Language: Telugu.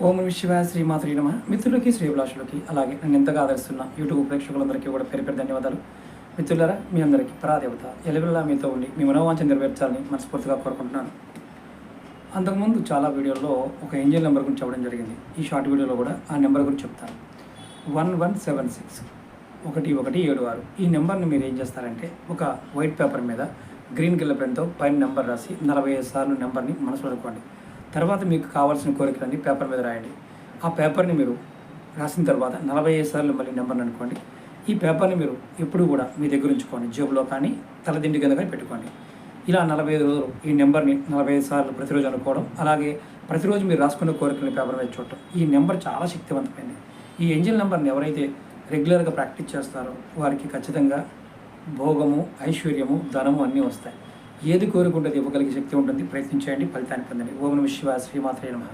ఓం నమః శివాయ శ్రీమాత్రే నమః. మిత్రులకి శ్రీభిలాషులకి అలాగే నన్ను ఎంతగా ఆదరిస్తున్న యూట్యూబ్ ప్రేక్షకులందరికీ కూడా పేరు పేరు ధన్యవాదాలు. మిత్రులారా, మీ అందరికీ పరాదేవత ఎలవెల్లా మీతో ఉండి మీ మనోవాంఛ నెరవేర్చాలని మనస్ఫూర్తిగా కోరుకుంటున్నాను. అంతకుముందు చాలా వీడియోల్లో ఒక ఏంజల్ నెంబర్ గురించి చెప్పడం జరిగింది. ఈ షార్ట్ వీడియోలో కూడా ఆ నెంబర్ గురించి చెప్తాను. 1176 1176. ఈ నెంబర్ని మీరు ఏం చేస్తారంటే ఒక వైట్ పేపర్ మీద గ్రీన్ కలర్ పెన్తో పైన నెంబర్ రాసి 45 సార్లు నెంబర్ని మనసులో అనుకోండి. తర్వాత మీకు కావాల్సిన కోరికలన్నీ పేపర్ మీద రాయండి. ఆ పేపర్ని మీరు రాసిన తర్వాత 45 సార్లు మళ్ళీ నెంబర్ని అనుకోండి. ఈ పేపర్ని మీరు ఎప్పుడు కూడా మీ దగ్గర ఉంచుకోండి, జేబులో కానీ తలదిండి కింద కానీ పెట్టుకోండి. ఇలా 45 రోజులు ఈ నెంబర్ని 45 సార్లు ప్రతిరోజు అనుకోవడం, అలాగే ప్రతిరోజు మీరు రాసుకున్న కోరికలని పేపర్ మీద చూడటం. ఈ నెంబర్ చాలా శక్తివంతమైనది. ఈ ఏంజల్ నెంబర్ని ఎవరైతే రెగ్యులర్గా ప్రాక్టీస్ చేస్తారో వారికి ఖచ్చితంగా భోగము, ఐశ్వర్యము, ధనము అన్నీ వస్తాయి. ఏది కోరుకుంటుంది ఇవ్వగలిగే శక్తి ఉంటుంది. ప్రయత్నించేయండి, ఫలితాన్ని పొందండి. ఓం నమః శివాయ శ్రీమాత్రే నమః.